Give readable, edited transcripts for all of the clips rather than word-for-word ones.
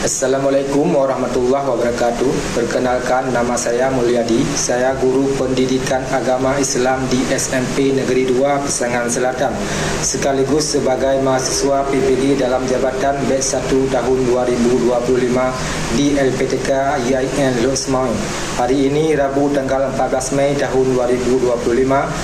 Assalamualaikum warahmatullahi wabarakatuh. Perkenalkan, nama saya Mulyadi. Saya guru pendidikan agama Islam di SMP Negeri 2 Pasangan Selatan, sekaligus sebagai mahasiswa PPD dalam jabatan batch 1 tahun 2025 di LPTK IAIN Losmoy. Hari ini Rabu tanggal 14 Mei tahun 2025,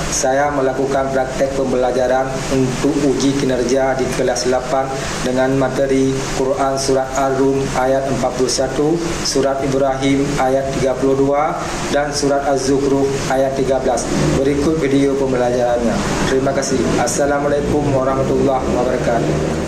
saya melakukan praktek pembelajaran untuk uji kinerja di kelas 8 dengan materi Quran Surat Ar-Rum ayat 41, Surat Ibrahim ayat 32, dan Surat Az-Zukhruf ayat 13. Berikut video pembelajarannya. Terima kasih. Assalamualaikum warahmatullahi wabarakatuh.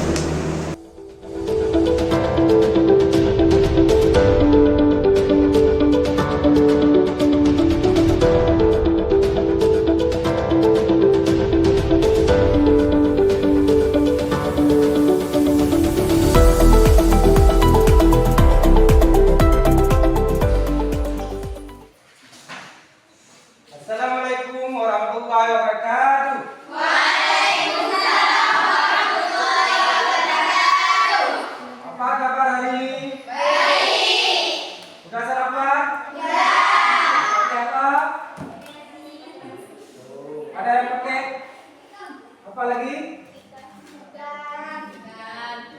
Assalamualaikum warahmatullahi wabarakatuh. Waalaikumsalam warahmatullahi wabarakatuh. Apa kabar hari ini? Baik. Sudah sarapan? Ya. Pakai apa? Ada yang pakai? Apa lagi?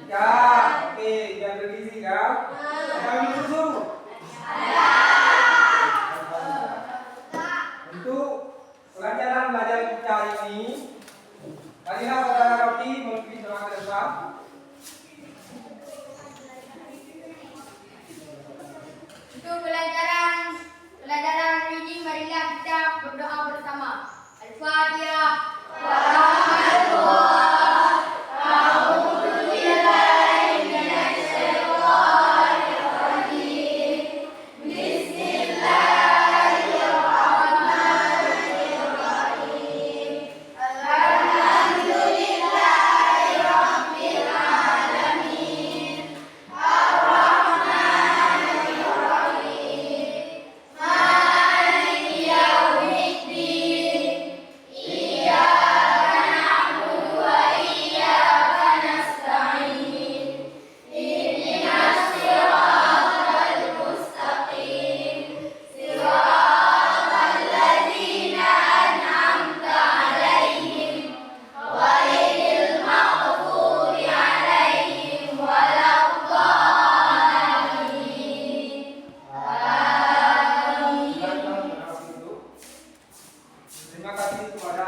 Ikan. Oke, ikan bergizi kan? Ada minum susu? Untuk pelajaran belajar kita hari ini, marilah saudara Rocky memimpin doa ke depan. Untuk pelajaran hari ini, marilah kita berdoa bersama. Al-Fatihah. Terima kasih kepada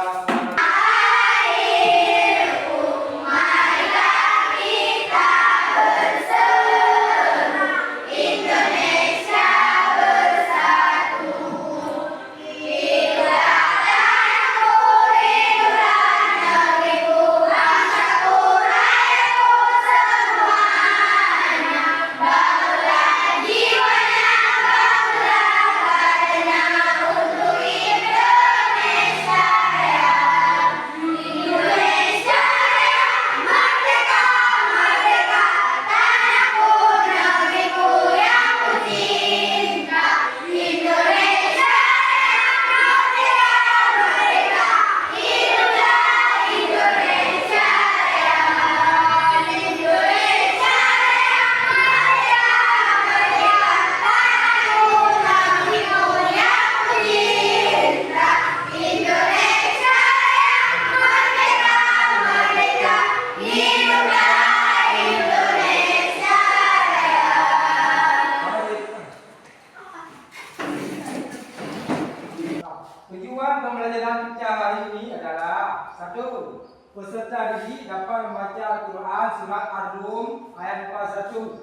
tujuan pembelajaran kita hari ini adalah: 1. Peserta didik dapat membaca Al-Quran Surat Ar-Rum ayat 41.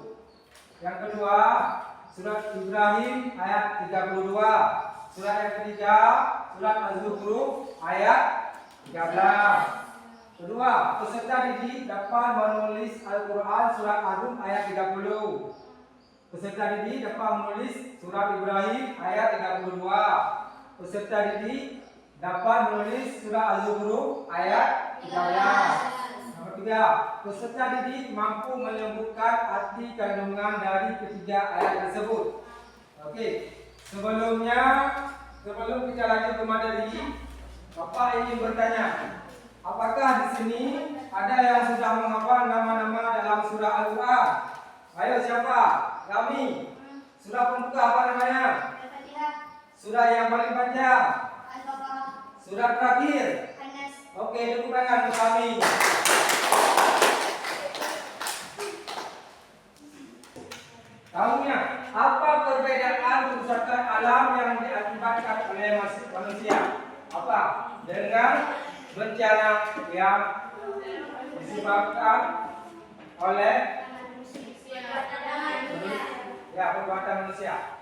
Yang kedua, Surat Ibrahim ayat 32. Surat yang ketiga, Surat Az-Zukhruf ayat 13. Kedua, peserta didik dapat menulis Al-Quran Surat Ar-Rum ayat 30. Peserta didik dapat menulis Surat Ibrahim ayat 32. Peserta didik dapat menulis Surah Az-Zukhruf ayat 13. Nomor 3, peserta didik mampu menyebutkan arti kandungan dari ketiga ayat tersebut. Okey, sebelum kita lanjut ke materi, Bapak ingin bertanya, apakah di sini ada yang sudah menghafal nama-nama dalam surah Al-Quran? Ayo siapa? Rami. Surah pembuka apa namanya? Al-Fatihah. Surah yang paling panjang. Al-Baqarah. Surah terakhir. An-Nas. Oke, tepuk tangan untuk kami. Tahunya, apa perbedaan kerusakan alam yang diakibatkan oleh manusia? Apa? Dengan bencana yang disebabkan oleh perbuatan manusia.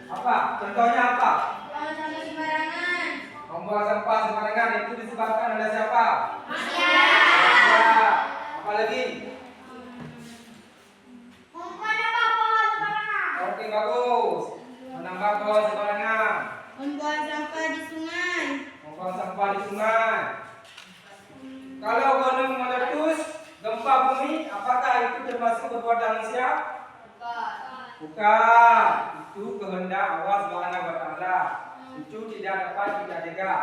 Apa? Contohnya apa? Buang sampah sembarangan. Membuang sampah sembarangan itu disebabkan oleh siapa? Manusia. Manusia. Apa lagi? Menambah pohon sembarangan. Oke, bagus. Menambah pohon sembarangan. Membuang sampah di sungai. Membuang sampah di sungai. Kalau gunung meletus, gempa bumi, apakah itu termasuk perbuatan manusia? Bukan. Itu kehendak Allah Subhanahu wa taala. Itu tidak dapat kita cegah.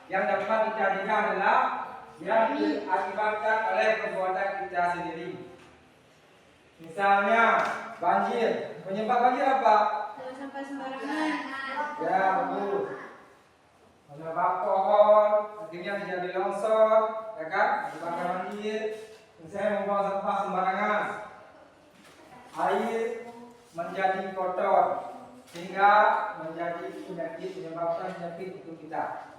Yang dapat kita cegah adalah yang diakibatkan oleh perbuatan kita sendiri. Misalnya banjir. Penyebab banjir apa? Buang sampah sembarangan. Ya, betul. Menebak pohon, akhirnya menjadi longsor, ya kan? Menyebabkan banjir. Misalnya membuang sampah sembarangan. Air menjadi kotor sehingga menjadi penyakit, menyebabkan penyakit untuk kita.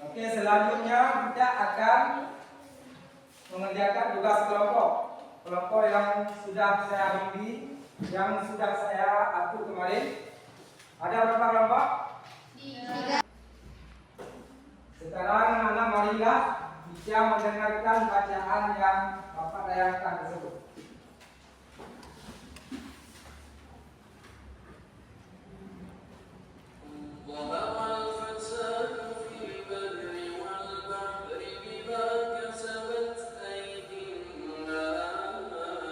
Oke, selanjutnya kita akan mengerjakan tugas kelompok. Kelompok yang sudah saya bimbing, yang sudah saya atur kemarin. Ada berapa kelompok? 3. Sekarang anak-anak marilah bisa mendengarkan bacaan yang Bapak dayangkan tersebut. ظهر الفساد في البر والبحر بما كسبت أيدي الناس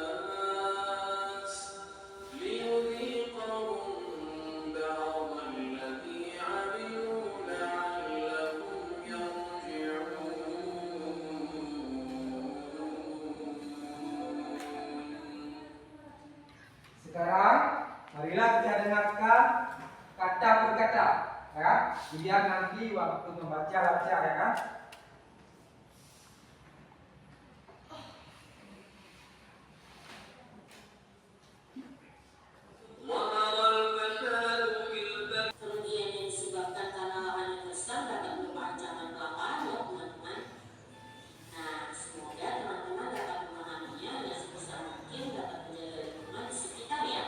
ليذيقهم بعض الذي عملوا لعلهم يرجعون. Sekarang marilah kita dengarkan kata per kata, ya. Biar nanti waktu membaca baca, ya kan? ظهر الفساد في البر. Kerugian yang disebabkan karena lahan yang besar dapat berupa ancaman kelaparan ya teman-teman. Nah, semoga teman-teman dapat memahaminya dan sebisa mungkin dapat menjaga lingkungan di sekitar ya.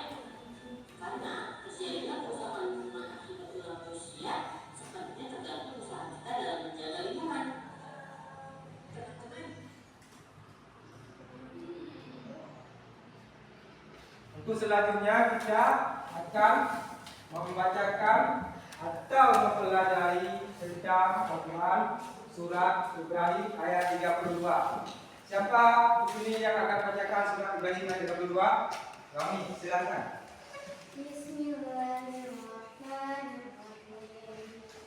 Karena terjadinya kerusakan lingkungan akibat ulah manusia sepertinya tergantung usaha kita dalam menjaga lingkungan. Untuk selanjutnya kita akan membacakan atau mempelajari tentang Al-Quran surat Ibrahim ayat 32. Siapa di sini yang akan bacakan surat Ibrahim ayat 32? Kami, silakan. Bismillahirrahmanirrahim.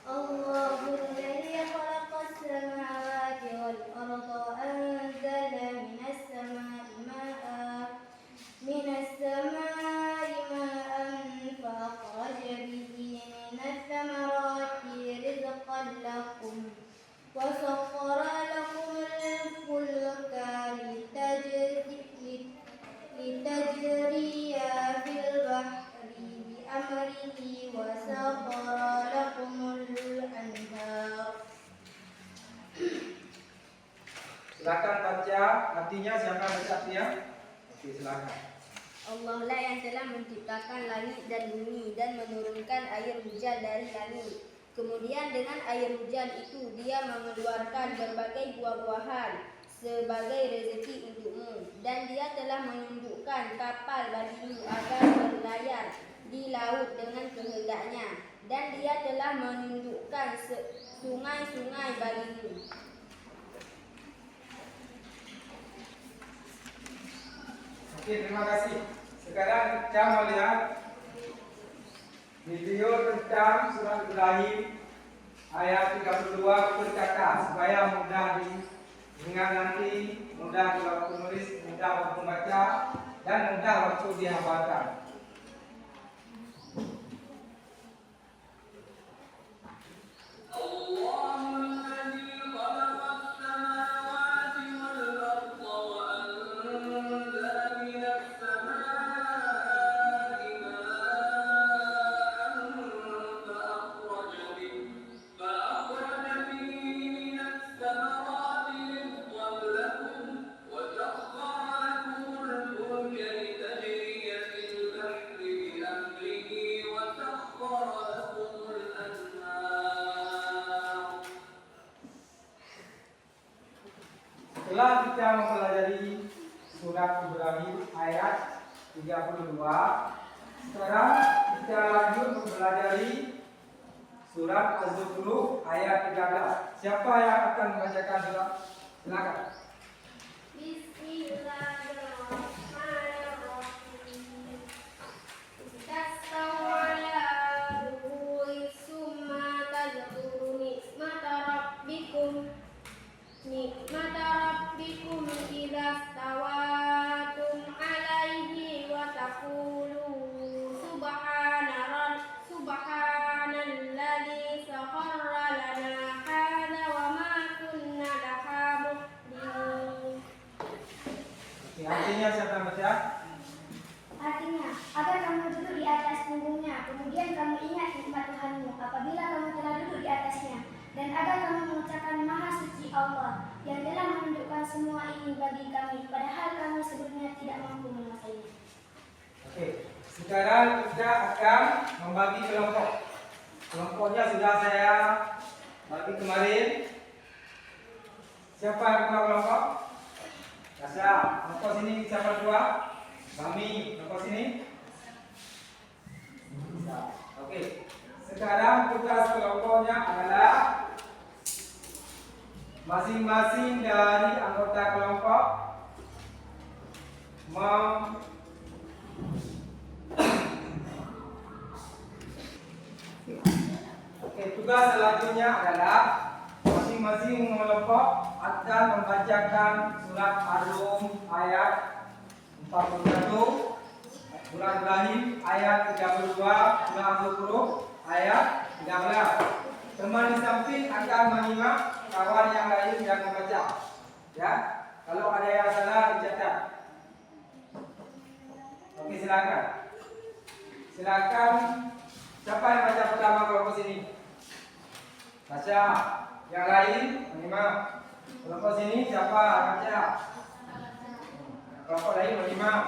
Allahul ladzi khalaqas samawati wal arda wa anzala minas samai ma'an fa akhraja bihi minats thamarati rizqan lakum wa sakhkhara lakumul fulka litajriya fil bahri bi amrihi wa sakhkhara lakumul anhar. Silakan baca artinya, siapa baca artinya? Oke, silakan. Allah lah yang telah menciptakan langit dan bumi dan menurunkan air hujan dari langit. Kemudian dengan air hujan itu dia mengeluarkan berbagai buah-buahan sebagai rezeki untukmu. Dan dia telah menundukkan kapal bagimu agar berlayar di laut dengan kehendaknya. Dan dia telah menundukkan sungai-sungai bagimu. Oke, terima kasih. Sekarang kita melihat video tentang surat Ibrahim ayat 32 berkata supaya mudah diingat nanti, mudah waktu menulis, mudah waktu membaca. dan mudah waktu dihafalkan. الله الذي خلق السماوات والأرض وأنزل من السماء ماء فأخرج به من الثمرات رزقا لكم وسخر لكم الفلك لتجري في البحر بأمره وسخر لكم الأنهار. Setelah kita mempelajari surat Ibrahim ayat 32, sekarang kita lanjut mempelajari surat Az-Zukhruf ayat 13. Siapa yang akan membacakan surat? Silakan. Bismillahirrahmanirrahim. Tastawala summa tadhkuru nikmata rabbikum idza stawatum alaihi wa taqulu subhanalladzi sakhkhara lana hadza wa ma kunna lahu muqrinin. Oke, artinya siapa yang baca? Artinya, agar kamu duduk di atas punggungnya, kemudian kamu ingat nikmat Tuhanmu apabila kamu telah duduk di atasnya, dan agar kamu mengucapkan Maha Suci Allah yang telah menunjukkan semua ini bagi kami, padahal kami sebelumnya tidak mampu menguasainya. Oke, sekarang kita akan membagi kelompok. Kelompoknya sudah saya bagi kemarin. Siapa yang ketua kelompok? Tasya, kelompok sini siapa kedua? Kami, kelompok sini. Oke, sekarang tugas kelompoknya adalah masing-masing dari anggota kelompok Oke, tugas selanjutnya adalah masing-masing kelompok akan membacakan surat Ar-Rum ayat 41, surat Ibrahim ayat 32, surat Az-Zukhruf ayat 13. Teman di samping akan menyimak, kawan yang lain yang membaca. Ya, kalau ada yang salah dicatat. Oke, silakan. Silakan. Siapa yang baca pertama kelompok sini? Baca. Yang lain menyimak. Kelompok sini siapa baca? Kelompok lain menyimak.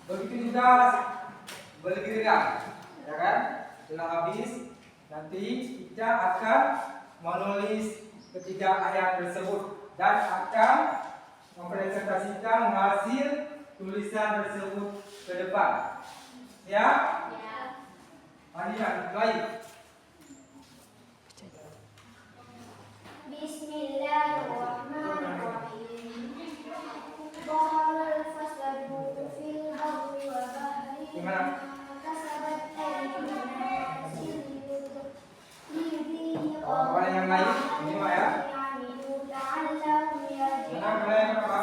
Begitu juga bergiliran, ya kan? Setelah habis nanti kita akan menulis ketiga ayat tersebut dan akan mempresentasikan hasil tulisan tersebut ke depan. Ya? Hadiah baik. Bismillahirrahmanirrahim. Dhaharal fasadu fil barri wal bahri Gimana? kasabat aydin nas liyudhiqahum Kawan yang lain menyimak ya. la'allahum yarji'un. Mana kalian apa?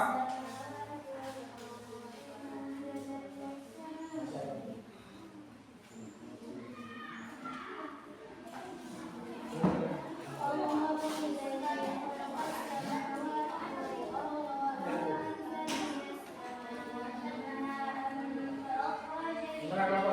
Gimana kelompok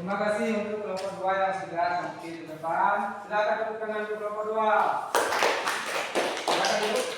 Terima kasih untuk kelompok 2 yang sudah sampai di depan. Silakan tepuk tangan untuk kelompok 2. Silakan duduk.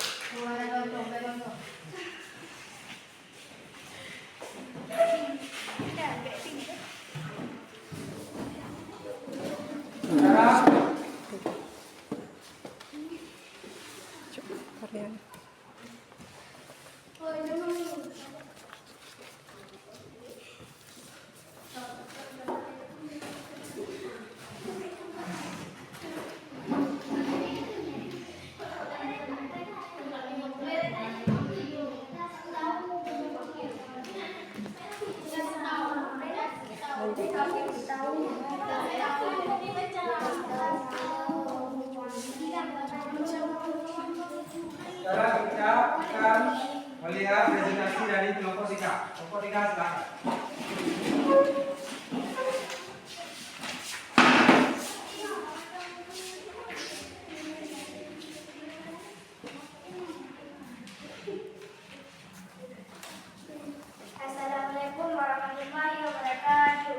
Sekarang kita akan melihat presentasi dari kelompok 3. Kelompok 3 silakan. Assalamualaikum warahmatullahi wabarakatuh.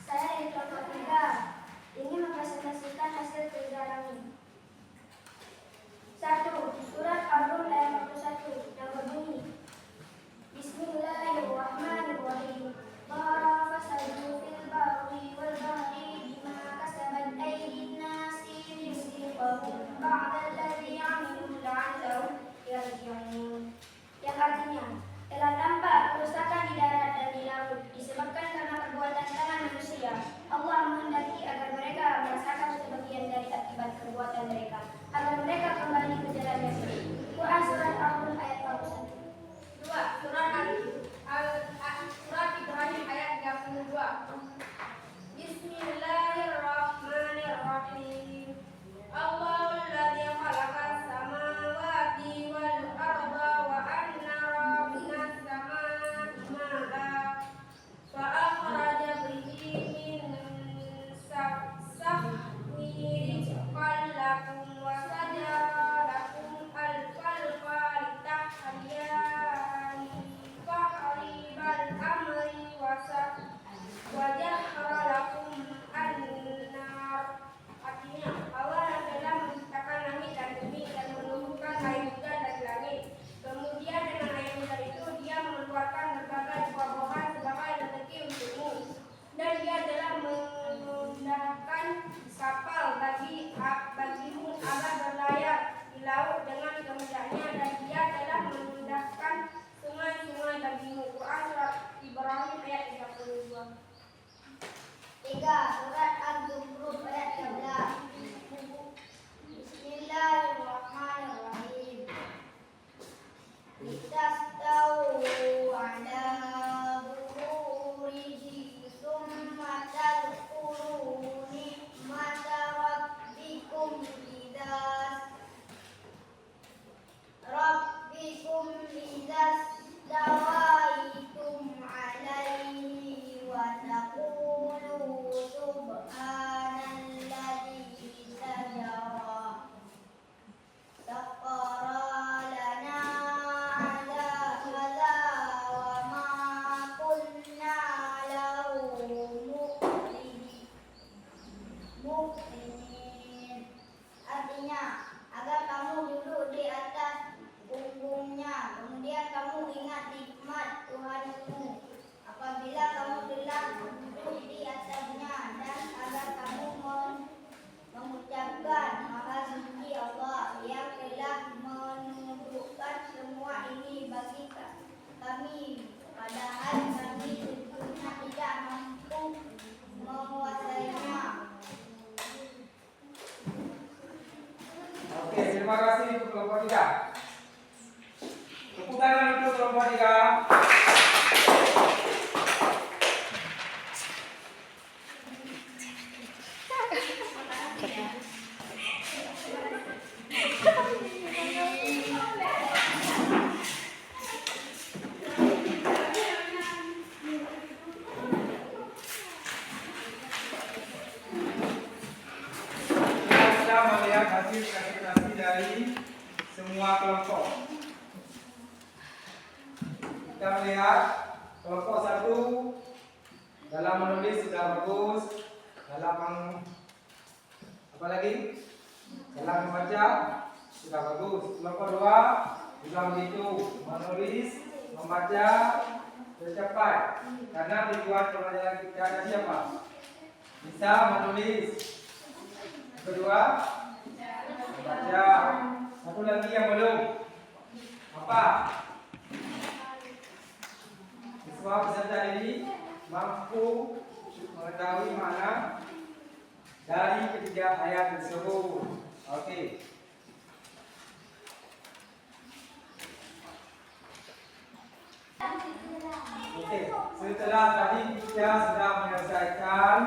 Saya dari kelompok 3 ini mempresentasikan hasil kerja kami. 1. Surat Ar-Rum ayat 41 yang berbunyi, Bismillahirrahmanirrahim. Dhahara fasadu fil barri wal bahri bima kasabat aydin nasi liyuziqahum ba'da alladhi 'amilu la'allahum yarji'un. Yang artinya, telah tampak kerusakan di darat dan di laut disebabkan karena perbuatan tangan manusia. Allah menghendaki agar mereka merasakan sebagian dari akibat perbuatan mereka, agar mereka kembali ke jalan yang benar. Quran surat Ar-Rum ayat 41. 2. Surat Ibrahim ayat 32. Bismillahirrahmanirrahim. Allahul ladzi khalaqas samawati wal arda wa anzala minas samaa'i ma'an fa akhraja bihi min sahmi rizqan lakum wa sajara lakum al-falqa litahriya bahri bal amri wa jahra lakum an-nar. Artinya, Allah yang telah menciptakan langit dan bumi dan menurunkan air hujan dari langit. Kemudian dengan air hujan itu Dia mengeluarkan berbagai buah-buahan sebagai rezeki untukmu. Dan Dia telah memudahkan kapal bagimu agar berlayar di laut dengan kemudahnya, dan Dia telah memudahkan sungai-sungai bagimu. Quran surat Ibrahim ayat 32. 3. Surat Az-Zukhruf ayat 13. Bismillahirrahmanirrahim. Litastawu ala zuhurihi summa tadhkuru ni'mata rabbikum idza stawaitum alaihi wa taqulu subhanalladzi sakhkhara lana hadza wa ma kunna lahu muqrinin. Artinya, agar kamu duduk di atas punggungnya, kemudian kamu ingat nikmat Tuhanmu apabila kamu telah duduk di atasnya, dan agar kamu mengucapkan Maha Suci Allah yang telah menundukkan semua ini bagi kami, padahal kami sesungguhnya tidak mampu menguasainya. Oke, terima kasih untuk kelompok 3. Tepuk tangan untuk kelompok 3. Kita melihat hasil presentasi dari semua kelompok. kita melihat kelompok 1 dalam menulis sudah bagus, dalam apa lagi? Dalam membaca sudah bagus. Kelompok 2 juga begitu, menulis, membaca cepat. Karena tujuan pembelajaran kita ada siapa? Bisa menulis. Kedua, membaca. Satu lagi yang belum. Apa? Semua peserta ini mampu mengetahui makna dari ketiga ayat tersebut. Okey. Okey, setelah tadi kita sudah menyelesaikan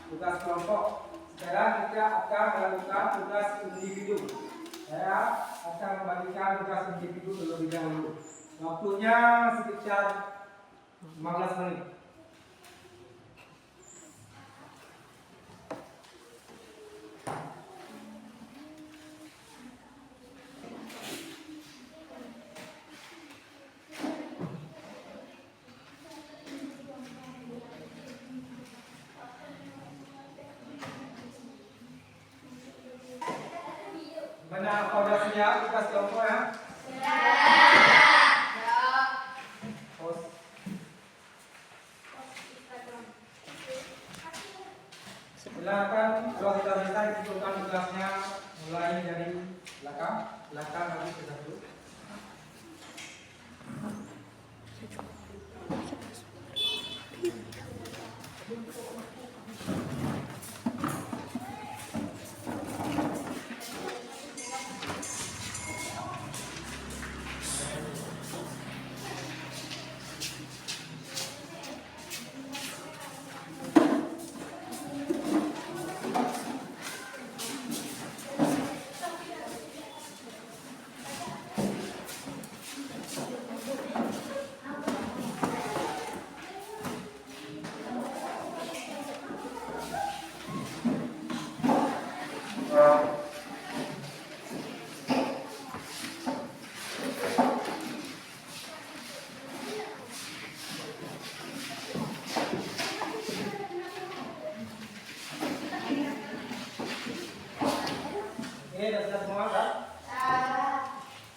tugas kelompok. Sekarang kita akan melakukan tugas individu. Saya akan membagikan tugas individu terlebih dahulu. Waktunya sekitar 15 menit. Mana kau dah siap tugas kelompok ya? Silakan kalau sudah selesai tentukan tugasnya mulai dari belakang lagi ke satu.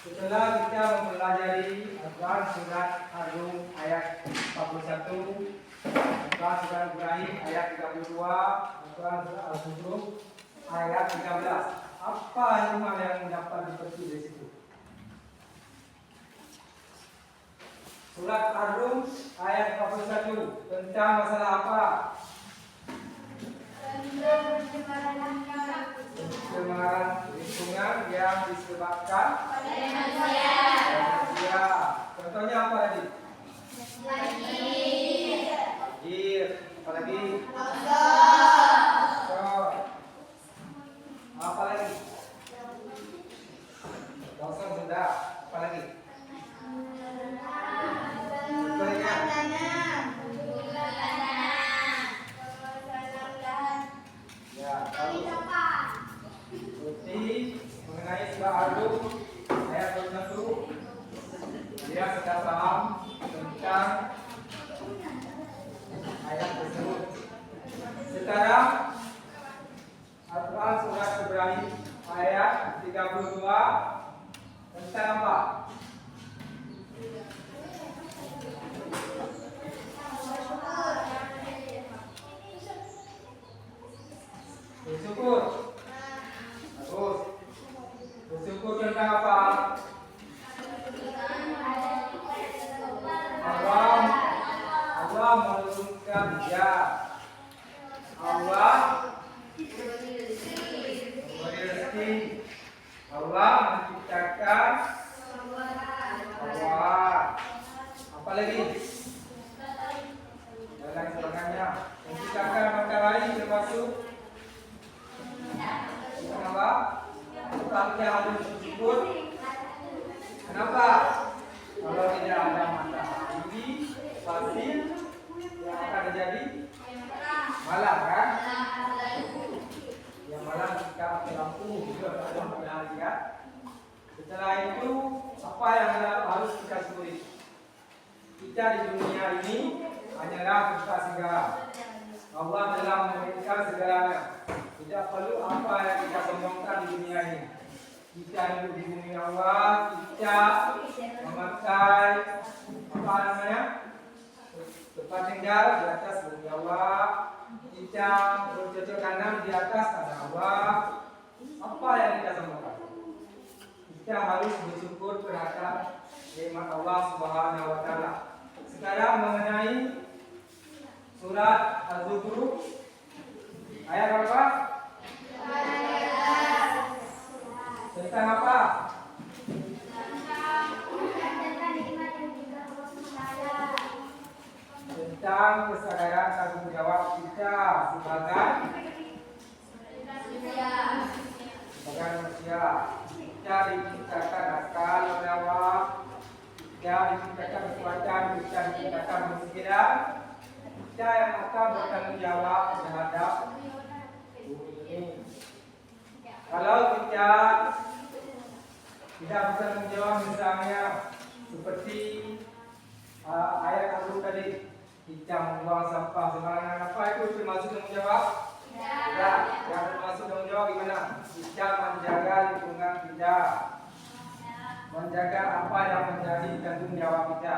Setelah kita mempelajari Al-Quran surat Ar-Rum ayat 41, Al-Quran surat Ibrahim ayat 32, Al-Quran surat Al-Zukhruf ayat 13. Apa hikmah yang dapat dipetik dari situ? Surat Ar-Rum ayat 41 tentang masalah apa? Pencemaran lingkungan yang disebabkan manusia. Contohnya apa tadi? Banjir. Apa lagi? Longsor. Apa lagi? Longsor sudah. Apa lagi? Contohnya? Ya, lalu bukti mengenai surah Ar-Rum ayat 21. Dia sudah paham tentang ayat tersebut. Sekarang Al-Quran surat Ibrahim ayat 32 tentang apa? Bersyukur. Bagus. Bersyukur tentang apa? Allah menurunkan hujan. Allah memberi rezeki. Allah menciptakan awan. Apa lagi? Dan lain sebagainya. Menciptakan matahari termasuk kenapa? Bukan dia harus bersyukur. Kenapa? Kalau tidak ada matahari, pasti yang akan terjadi malam kan? Yang malam kita pakai lampu juga ada matahari kan? Setelah itu apa yang harus kita syukuri? kita di dunia ini hanyalah tempat singgah. Allah telah memberikan segalanya. Tidak perlu apa yang kita sombongkan di dunia ini. Kita hidup di bumi Allah, kita memakai apa namanya tempat tinggal di atas bumi Allah, kita bercocok tanam di atas tanah Allah. Apa yang kita sombongkan? Kita harus bersyukur terhadap nikmat Allah Subhanahu wa taala. Sekarang mengenai surat Az-Zukhruf ayat berapa? Tentang apa? Tentang kesadaran tanggung jawab kita sebagai manusia. Kita diciptakan akal oleh Allah, kita diciptakan kekuatan, kita diciptakan berpikiran, kita yang akan bertanggung jawab terhadap bumi ini. Kalau kita tidak bertanggung jawab, misalnya seperti ayat Al-Qur'an tadi, kita membuang sampah sembarangan, apa itu termasuk tanggung jawab? Tidak. Yang termasuk tanggung jawab gimana? Kita menjaga lingkungan kita, menjaga apa yang menjadi tanggung jawab kita.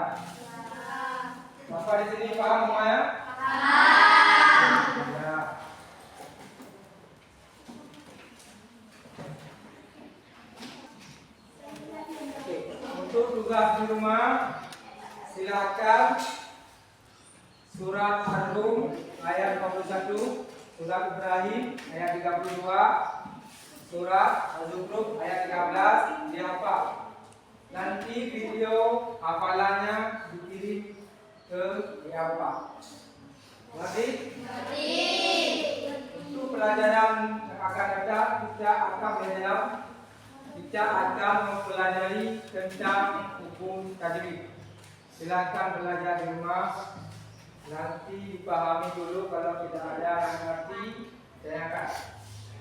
Bapak di sini paham semuanya? Paham. Ya. Oke. Untuk tugas di rumah, silakan surat Ar-Rum ayat 41, surat Ibrahim ayat 32, surat Az-Zukhruf ayat 13 dihafal. Nanti video hafalannya dikirim ke dihafal. Mengerti? Untuk pelajaran yang akan datang kita akan mempelajari tentang hukum tajwid. Silakan belajar di rumah. Nanti dipahami dulu, kalau tidak ada yang ngerti tanyakan.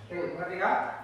Oke, ngerti kan?